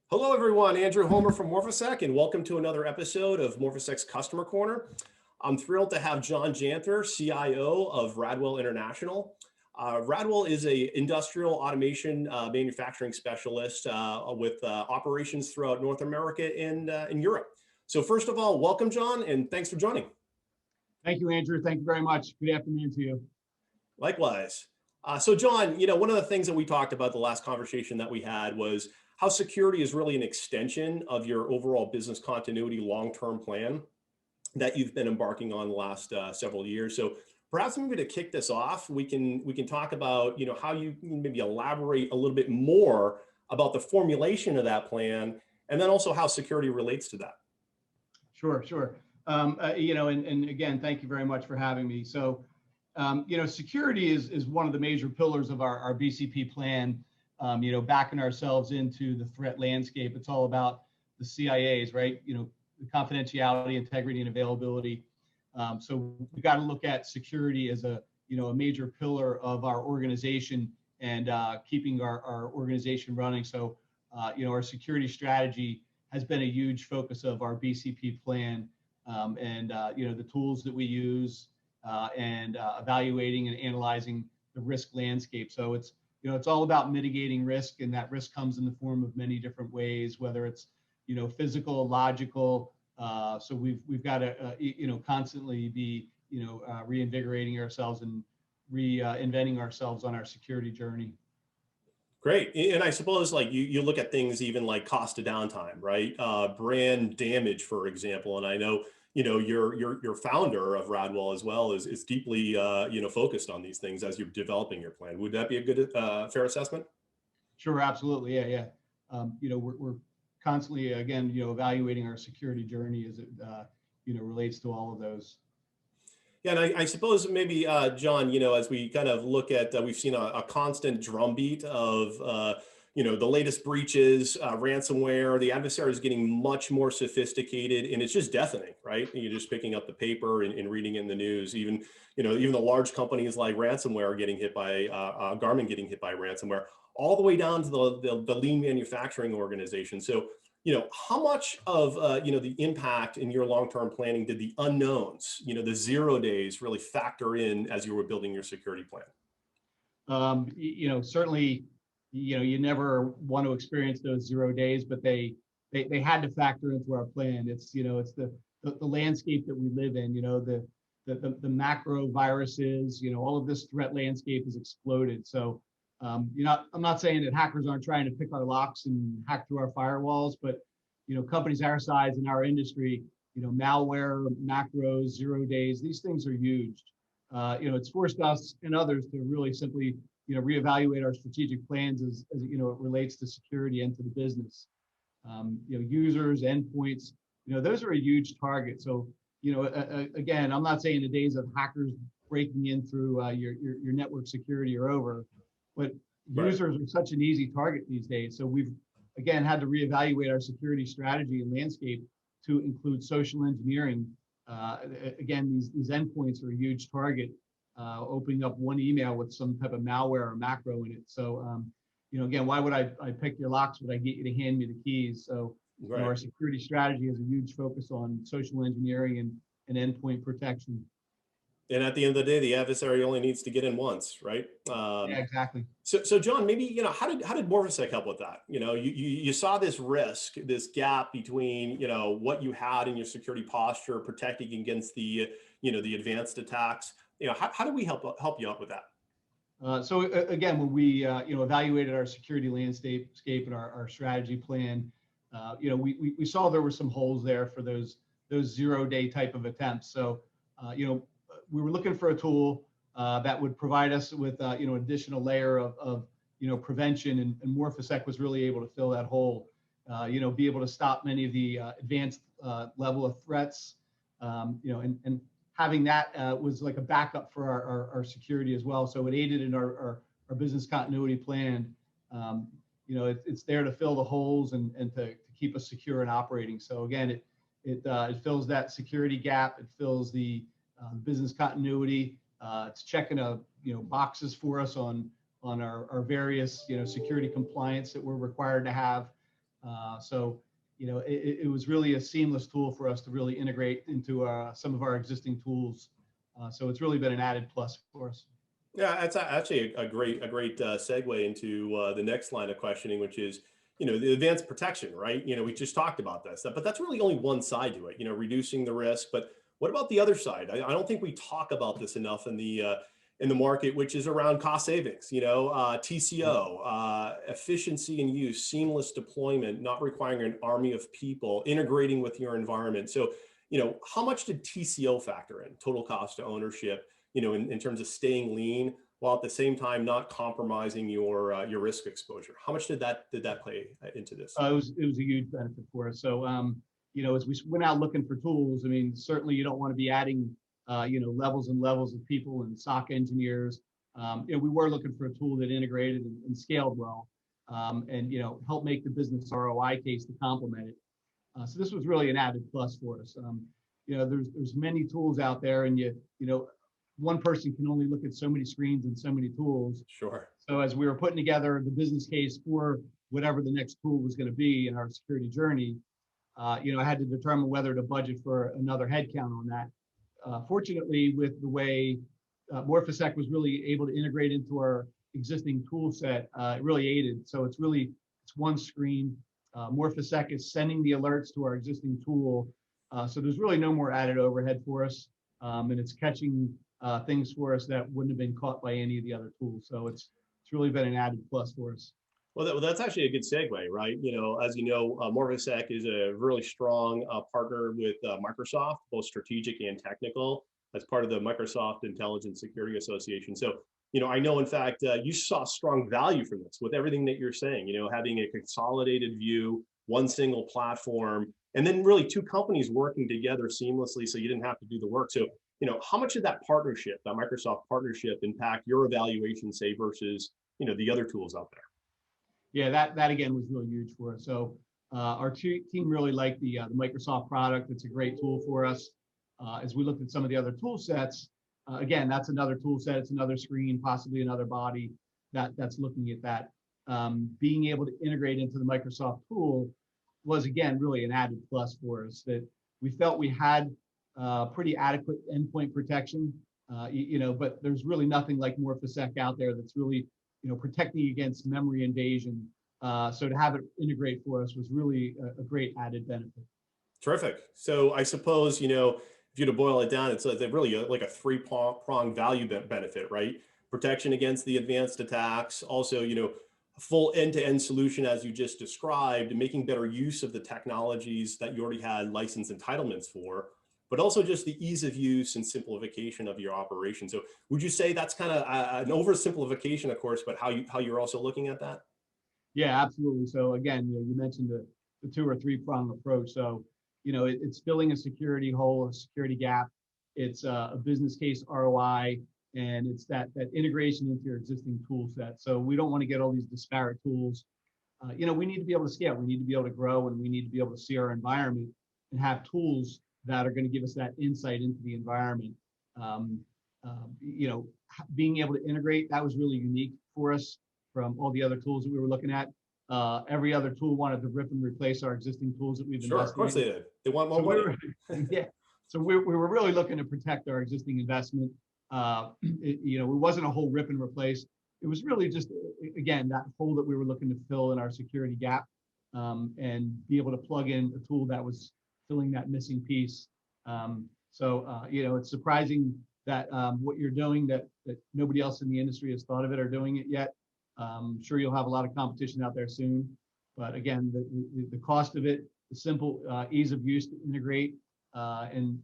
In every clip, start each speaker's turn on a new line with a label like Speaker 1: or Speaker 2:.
Speaker 1: Hello, everyone. Andrew Homer from Morphisec, and welcome to another episode of Morphisec's Customer Corner. I'm thrilled to have John Janthor, CIO of Radwell International. Radwell is a industrial automation manufacturing specialist with operations throughout North America and in Europe. So first of all, welcome, John, and thanks for joining.
Speaker 2: Thank you, Andrew. Thank you very much. Good afternoon to you.
Speaker 1: Likewise. So John, one of the things that we talked about the last conversation that we had was how security is really an extension of your overall business continuity long-term plan that you've been embarking on the last several years. So perhaps maybe to kick this off, we can talk about how you can maybe elaborate a little bit more about the formulation of that plan, and then also how security relates to that.
Speaker 2: Sure. And again, thank you very much for having me. So, security is one of the major pillars of our BCP plan. Backing ourselves into the threat landscape. It's all about the CIAs, right? The confidentiality, integrity, and availability. So we've got to look at security as a major pillar of our organization and keeping our organization running. So, our security strategy has been a huge focus of our BCP plan, and the tools that we use and evaluating and analyzing the risk landscape. So it's all about mitigating risk, and that risk comes in the form of many different ways, whether it's physical, logical. So we've got to constantly be reinvigorating ourselves and reinventing ourselves on our security journey.
Speaker 1: Great. And I suppose like you look at things even like cost of downtime, right? Brand damage, for example. And I know your founder of Radwell as well is deeply focused on these things as you're developing your plan. Would that be a good fair assessment?
Speaker 2: Sure, absolutely. Yeah. We're constantly again evaluating our security journey as it relates to all of those.
Speaker 1: Yeah, and I suppose maybe, John, as we kind of look at, we've seen a constant drumbeat of, the latest breaches, ransomware. The adversary is getting much more sophisticated, and it's just deafening, right? You're just picking up the paper and reading in the news. Even the large companies like ransomware are getting hit by Garmin getting hit by ransomware, all the way down to the lean manufacturing organization. So how much of the impact in your long-term planning did the unknowns, the 0 days, really factor in as you were building your security plan?
Speaker 2: Certainly, you never want to experience those 0 days, but they had to factor into our plan. It's the landscape that we live in. The macro viruses. All of this threat landscape has exploded. So. I'm not saying that hackers aren't trying to pick our locks and hack through our firewalls, but companies our size in our industry, malware, macros, 0 days, these things are huge. It's forced us and others to really simply reevaluate our strategic plans as it relates to security and to the business. Users, endpoints, those are a huge target. So again, I'm not saying the days of hackers breaking in through your network security are over. But users are such an easy target these days. So we've, again, had to reevaluate our security strategy and landscape to include social engineering. Again, these endpoints are a huge target, opening up one email with some type of malware or macro in it. So, again, why would I pick your locks? Would I get you to hand me the keys? So our security strategy has a huge focus on social engineering and endpoint protection.
Speaker 1: And at the end of the day, the adversary only needs to get in once, right?
Speaker 2: Yeah, exactly.
Speaker 1: So John, maybe how did Morphisec help with that? You saw this risk, this gap between what you had in your security posture, protecting against the the advanced attacks. How do we help you out with that?
Speaker 2: So again, when we evaluated our security landscape and our strategy plan, we saw there were some holes there for those 0 day type of attempts. So we were looking for a tool that would provide us with additional layer of prevention, and Morphisec was really able to fill that hole. Be able to stop many of the advanced level of threats, and having that was like a backup for our security as well. So it aided in our business continuity plan. It's there to fill the holes and to keep us secure and operating. So again, it fills that security gap. It fills the business continuity. It's checking boxes for us on our various security compliance that we're required to have. So, it was really a seamless tool for us to really integrate into some of our existing tools. So it's really been an added plus for us.
Speaker 1: Yeah, that's actually a great segue into the next line of questioning, which is, the advanced protection, right? We just talked about this, but that's really only one side to it, reducing the risk. But what about the other side? I don't think we talk about this enough in the market, which is around cost savings, TCO, efficiency and use, seamless deployment, not requiring an army of people, integrating with your environment. So, how much did TCO factor in, total cost to ownership? In terms of staying lean while at the same time not compromising your risk exposure. How much did that play into this?
Speaker 2: It was a huge benefit for us. So, as we went out looking for tools, I mean, certainly you don't want to be adding, levels and levels of people and SOC engineers. We were looking for a tool that integrated and scaled well, and help make the business ROI case to complement it. So this was really an added plus for us. There's many tools out there, and one person can only look at so many screens and so many tools.
Speaker 1: Sure.
Speaker 2: So as we were putting together the business case for whatever the next tool was going to be in our security journey, I had to determine whether to budget for another headcount on that. Fortunately, with the way Morphisec was really able to integrate into our existing tool set, it really aided. So it's one screen. Morphisec is sending the alerts to our existing tool. So there's really no more added overhead for us. And it's catching things for us that wouldn't have been caught by any of the other tools. So it's really been an added plus for us.
Speaker 1: Well, that's actually a good segue, right? As you know, Morphisec is a really strong partner with Microsoft, both strategic and technical, as part of the Microsoft Intelligence Security Association. So, I know, in fact, you saw strong value from this with everything that you're saying, having a consolidated view, one single platform, and then really two companies working together seamlessly so you didn't have to do the work. So, how much did that partnership, that Microsoft partnership, impact your evaluation, say, versus, the other tools out there?
Speaker 2: Yeah, that again was really huge for us. So our team really liked the Microsoft product. It's a great tool for us. As we looked at some of the other tool sets, again, that's another tool set. It's another screen, possibly another body that's looking at that. Being able to integrate into the Microsoft tool was, again, really an added plus for us, that we felt we had pretty adequate endpoint protection, but there's really nothing like Morphisec out there that's really protecting against memory invasion. So to have it integrate for us was really a great added benefit.
Speaker 1: Terrific. So I suppose, if you were to boil it down, it's really like a three-pronged value benefit, right? Protection against the advanced attacks, also, a full end-to-end solution, as you just described, making better use of the technologies that you already had license entitlements for, but also just the ease of use and simplification of your operation. So would you say that's kind of an oversimplification, of course, but how you're also looking at that?
Speaker 2: Yeah, absolutely. So again, you mentioned the two or three prong approach. So, it's filling a security hole, a security gap. It's a business case ROI, and it's that integration into your existing tool set. So we don't want to get all these disparate tools. We need to be able to scale. We need to be able to grow, and we need to be able to see our environment and have tools that are going to give us that insight into the environment. Being able to integrate, that was really unique for us from all the other tools that we were looking at. Every other tool wanted to rip and replace our existing tools that we've
Speaker 1: Sure, of
Speaker 2: invested
Speaker 1: course
Speaker 2: in.
Speaker 1: they did. They want more money.
Speaker 2: Yeah. So we were really looking to protect our existing investment. It wasn't a whole rip and replace. It was really just, again, that hole that we were looking to fill in our security gap, and be able to plug in a tool that was filling that missing piece. It's surprising that what you're doing, that nobody else in the industry has thought of it or doing it yet. I'm sure you'll have a lot of competition out there soon. But again, the cost of it, the simple ease of use to integrate, and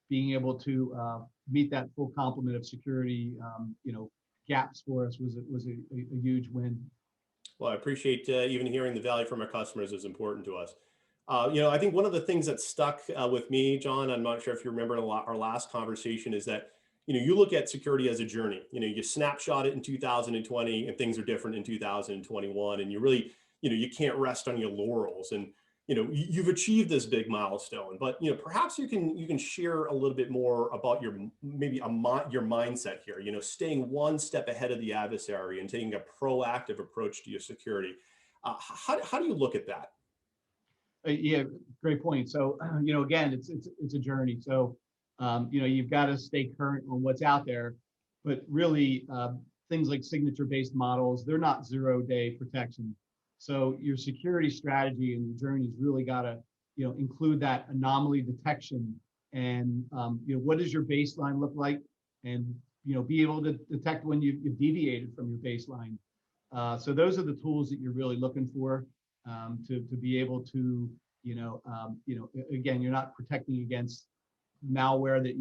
Speaker 2: being able to meet that full complement of security, gaps for us was a huge win.
Speaker 1: Well, I appreciate even hearing the value from our customers is important to us. I think one of the things that stuck with me, John, I'm not sure if you remember our last conversation, is that, you look at security as a journey. You snapshot it in 2020 and things are different in 2021. And you really, you can't rest on your laurels. And, you've achieved this big milestone, but, perhaps you can share a little bit more about your mindset here, staying one step ahead of the adversary and taking a proactive approach to your security. How do you look at that?
Speaker 2: Yeah, great point. So, again, it's a journey. So, you've got to stay current on what's out there, but really, things like signature-based models, they're not zero-day protection. So, your security strategy and your journey's really got to, include that anomaly detection, and what does your baseline look like, and be able to detect when you've deviated from your baseline. So those are the tools that you're really looking for, to be able to, again, you're not protecting against malware that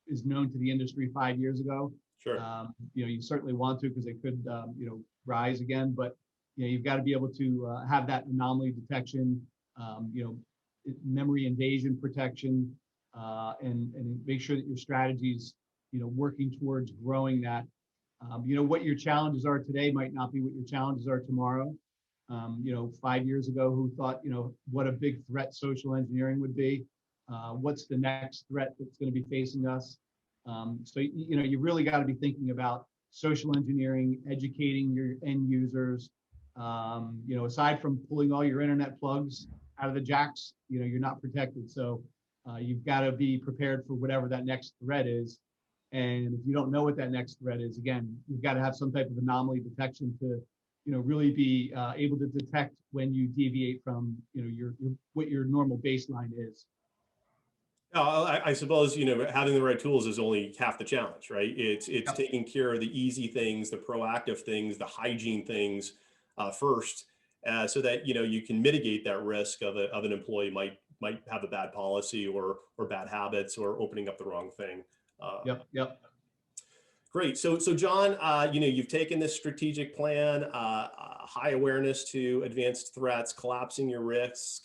Speaker 2: is known to the industry 5 years ago.
Speaker 1: Sure.
Speaker 2: You certainly want to, because it could, rise again, but you've got to be able to have that anomaly detection, memory invasion protection, and make sure that your strategies, working towards growing that. What your challenges are today might not be what your challenges are tomorrow. 5 years ago, who thought, what a big threat social engineering would be? What's the next threat that's going to be facing us? So, you really got to be thinking about social engineering, educating your end users. Aside from pulling all your internet plugs out of the jacks, you're not protected. So you've got to be prepared for whatever that next threat is. And if you don't know what that next threat is, again, you've got to have some type of anomaly detection to, really be able to detect when you deviate from, what your normal baseline is.
Speaker 1: I suppose, having the right tools is only half the challenge, right? It's
Speaker 2: Yep.
Speaker 1: taking care of the easy things, the proactive things, the hygiene things first, so that you can mitigate that risk of an employee might have a bad policy or bad habits or opening up the wrong thing.
Speaker 2: Yep.
Speaker 1: Great. So John, you've taken this strategic plan, high awareness to advanced threats, collapsing your risk,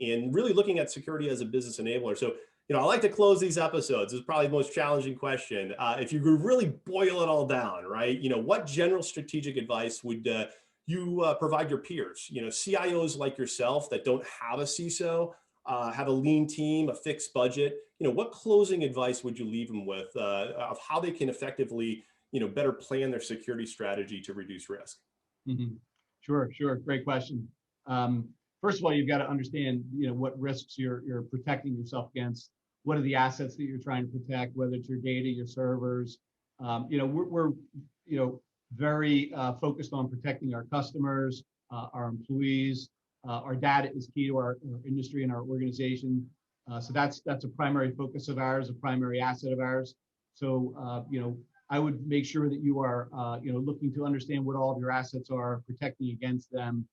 Speaker 1: and really looking at security as a business enabler. So, I like to close these episodes. This is probably the most challenging question. If you could really boil it all down, right? What general strategic advice would you provide your peers? CIOs like yourself that don't have a CISO, have a lean team, a fixed budget. What closing advice would you leave them with of how they can effectively, better plan their security strategy to reduce risk?
Speaker 2: Mm-hmm. Sure. Great question. First of all, you've got to understand, what risks you're protecting yourself against. What are the assets that you're trying to protect, whether it's your data, your servers. We're very focused on protecting our customers, our employees. Our data is key to our industry and our organization. So that's a primary focus of ours, a primary asset of ours. So, I would make sure that you are, looking to understand what all of your assets are, protecting against them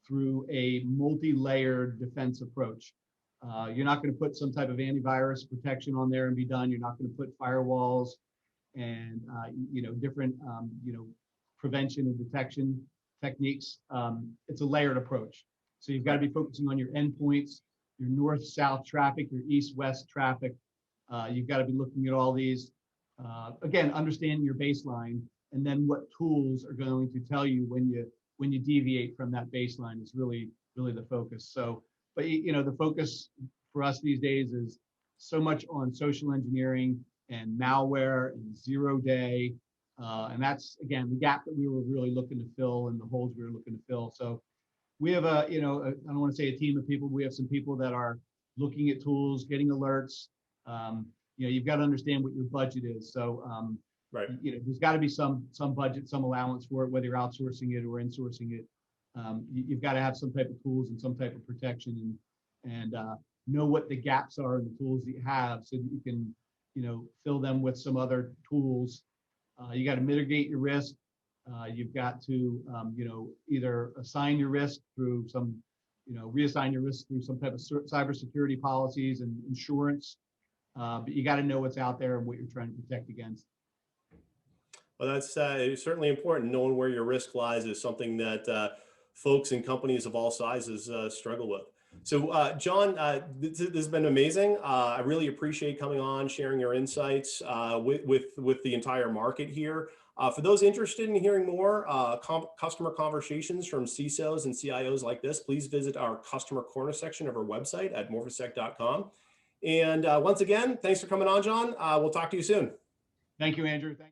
Speaker 2: through a multi-layered defense approach. You're not going to put some type of antivirus protection on there and be done. You're not going to put firewalls and, different, prevention and detection techniques. It's a layered approach. So you've got to be focusing on your endpoints, your north-south traffic, your east-west traffic. You've got to be looking at all these. Again, understanding your baseline, and then what tools are going to tell you when you deviate from that baseline is really the focus. So, but the focus for us these days is so much on social engineering and malware and zero-day, and that's again the gap that we were really looking to fill and the holes we were looking to fill. So we have I don't want to say a team of people. We have some people that are looking at tools, getting alerts. You've got to understand what your budget is. So,
Speaker 1: Right.
Speaker 2: There's got to be some budget, some allowance for it, whether you're outsourcing it or insourcing it. You've got to have some type of tools and some type of protection, and know what the gaps are in the tools that you have, so that you can, fill them with some other tools. You got to mitigate your risk. You've got to, either assign your risk through some, reassign your risk through some type of cybersecurity policies and insurance. But you got to know what's out there and what you're trying to protect against.
Speaker 1: Well, that's certainly important. Knowing where your risk lies is something that folks and companies of all sizes struggle with. So, John, this has been amazing. I really appreciate coming on, sharing your insights with the entire market here. For those interested in hearing more customer conversations from CISOs and CIOs like this, please visit our customer corner section of our website at morphisec.com. And once again, thanks for coming on, John. We'll talk to you soon.
Speaker 2: Thank you, Andrew.